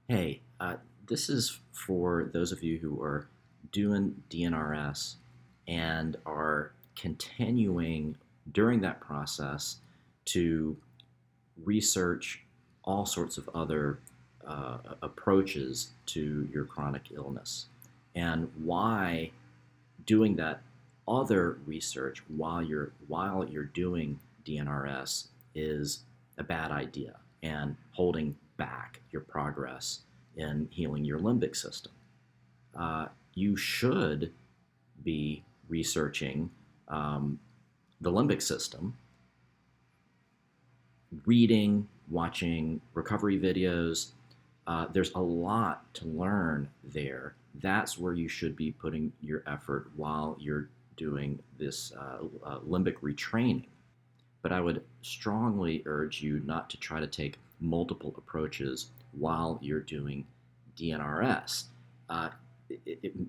Hey, this is for those of you who are doing DNRS and are continuing during that process to research all sorts of other approaches to your chronic illness, and why doing that other research while you're doing DNRS is a bad idea and holding back your progress in healing your limbic system. You should be researching um, the limbic system, reading, watching recovery videos. There's a lot to learn there. That's where you should be putting your effort while you're doing this limbic retraining. But I would strongly urge you not to try to take multiple approaches while you're doing DNRS. Uh,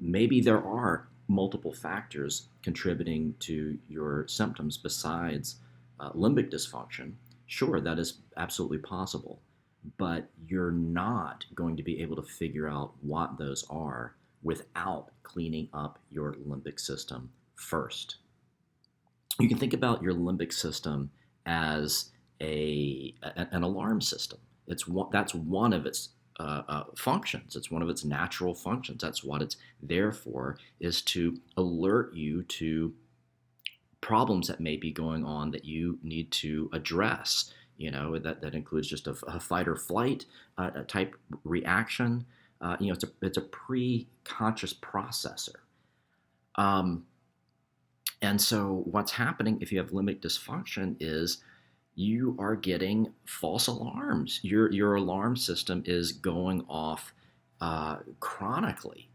Maybe there are multiple factors contributing to your symptoms besides limbic dysfunction. Sure, that is absolutely possible, but you're not going to be able to figure out what those are without cleaning up your limbic system first. You can think about your limbic system as an alarm system. That's one of its functions. It's one of its natural functions. That's what it's there for, is to alert you to problems that may be going on that you need to address. That includes just a fight or flight type reaction. It's a pre-conscious processor. Um, and so what's happening if you have limbic dysfunction is you are getting false alarms. Your alarm system is going off chronically.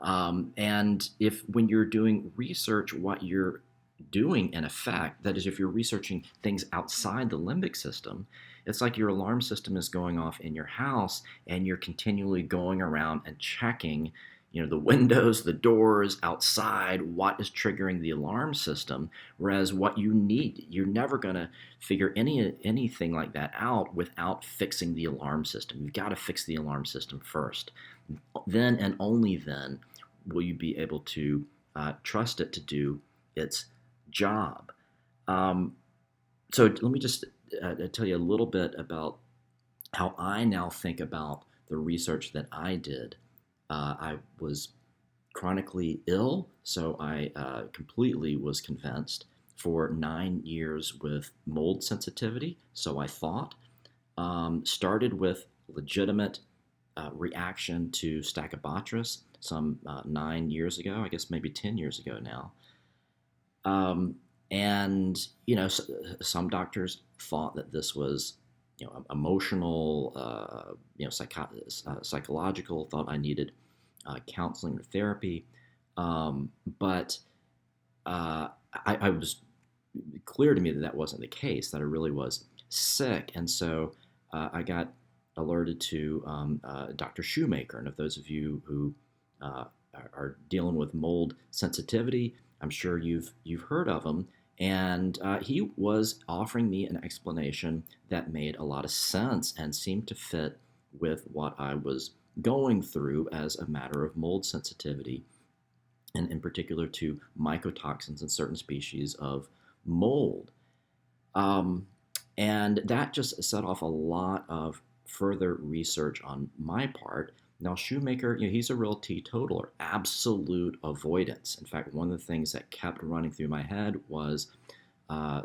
And if when you're doing research, what you're doing in effect, that is, if you're researching things outside the limbic system, it's like your alarm system is going off in your house and you're continually going around and checking the windows, the doors outside, what is triggering the alarm system. Whereas what you need, you're never going to figure anything like that out without fixing the alarm system. You've got to fix the alarm system first. Then and only then will you be able to trust it to do its job. Um, so let me just tell you a little bit about how I now think about the research that I did. I was chronically ill, so I completely was convinced for 9 years with mold sensitivity, so I thought. Started with legitimate reaction to Stachybotrys some 9 years ago, I guess maybe 10 years ago now. And some doctors thought that this was emotional, psychological, thought I needed counseling or therapy. But I was clear to me that that wasn't the case, that I really was sick. And so I got alerted to Dr. Shoemaker. And if those of you who are dealing with mold sensitivity, I'm sure you've heard of him. And he was offering me an explanation that made a lot of sense and seemed to fit with what I was going through as a matter of mold sensitivity, and in particular to mycotoxins in certain species of mold. Um, and that just set off a lot of further research on my part. Now, Shoemaker, he's a real teetotaler, absolute avoidance. In fact, one of the things that kept running through my head was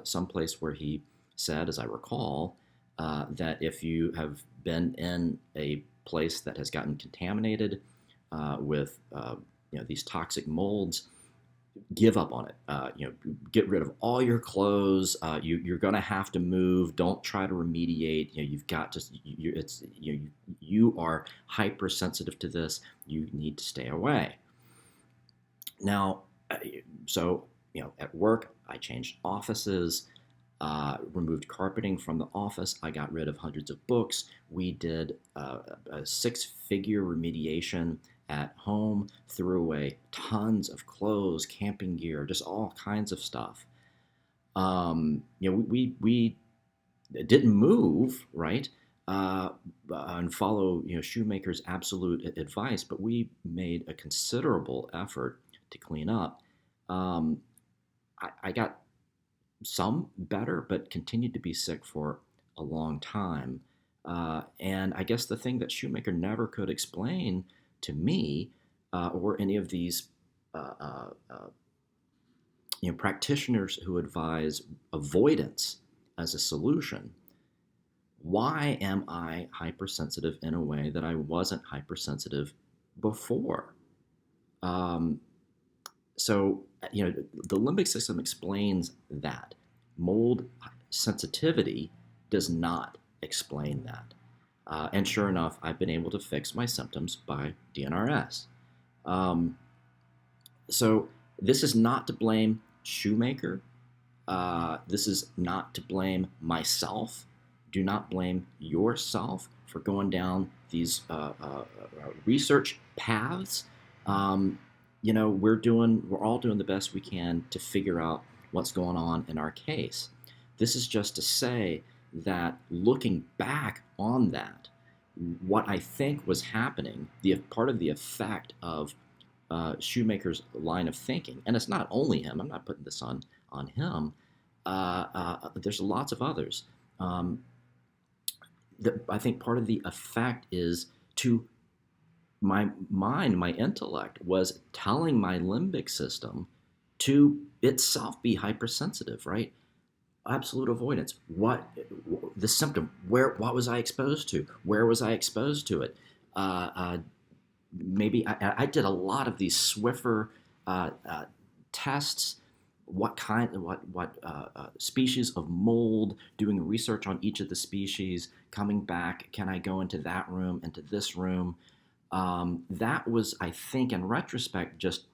someplace where he said, as I recall, that if you have been in a place that has gotten contaminated with these toxic molds, give up on it. Get rid of all your clothes. You're going to have to move. Don't try to remediate. You've got to. You are hypersensitive to this. You need to stay away. Now, so at work, I changed offices. Removed carpeting from the office. I got rid of hundreds of books. We did a six-figure remediation at home, threw away tons of clothes, camping gear, just all kinds of stuff. We didn't move, right? uh, and follow Shoemaker's absolute advice, but we made a considerable effort to clean up. Um, I got some better, but continued to be sick for a long time. And I guess the thing that Shoemaker never could explain to me or any of these uh, uh, uh, practitioners who advise avoidance as a solution. Why am I hypersensitive in a way that I wasn't hypersensitive before? Um, so, the limbic system explains that. Mold sensitivity does not explain that. And sure enough, I've been able to fix my symptoms by DNRS. Um, so, this is not to blame Shoemaker. This is not to blame myself. Do not blame yourself for going down these research paths. Um, we're all doing the best we can to figure out what's going on in our case. This is just to say that looking back on that, what I think was happening, the part of the effect of Shoemaker's line of thinking, and it's not only him. I'm not putting this on him. There's lots of others. I think part of the effect is to my mind, my intellect was telling my limbic system to itself be hypersensitive, right? Absolute avoidance. What the symptom? What was I exposed to? Where was I exposed to it? Maybe I did a lot of these Swiffer tests. What species of mold? Doing research on each of the species. Coming back, can I go into that room, into this room? That was, I think, in retrospect, just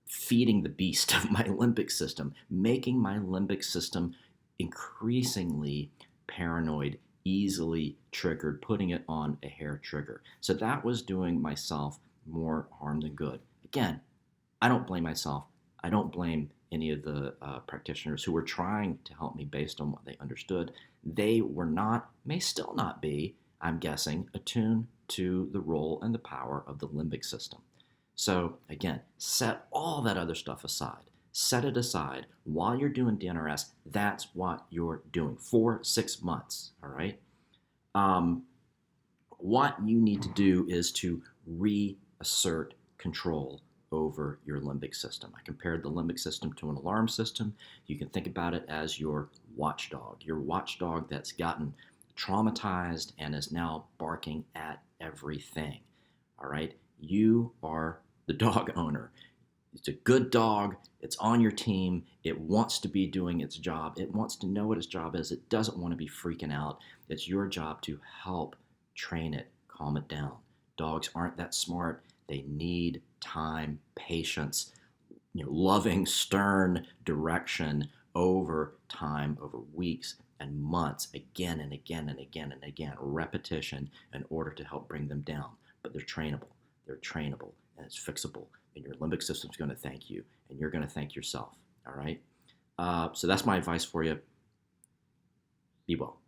feeding the beast of my limbic system, making my limbic system increasingly paranoid, easily triggered, putting it on a hair trigger. So that was doing myself more harm than good. Again, I don't blame myself. I don't blame any of the practitioners who were trying to help me based on what they understood. They were not, may still not be, I'm guessing, attuned to the role and the power of the limbic system. So again, set all that other stuff aside. Set it aside while you're doing DNRS. That's what you're doing for 6 months. All right. What you need to do is to reassert control over your limbic system. I compared the limbic system to an alarm system. You can think about it as your watchdog that's gotten traumatized and is now barking at everything. All right. You are the dog owner. It's a good dog. It's on your team. It wants to be doing its job. It wants to know what its job is. It doesn't want to be freaking out. It's your job to help train it, calm it down. Dogs aren't that smart. They need time, patience, loving, stern direction over time, over weeks and months, again and again and again and again, repetition in order to help bring them down. But they're trainable. They're trainable, and it's fixable. And your limbic system's going to thank you, and you're going to thank yourself. All right. So that's my advice for you. Be well.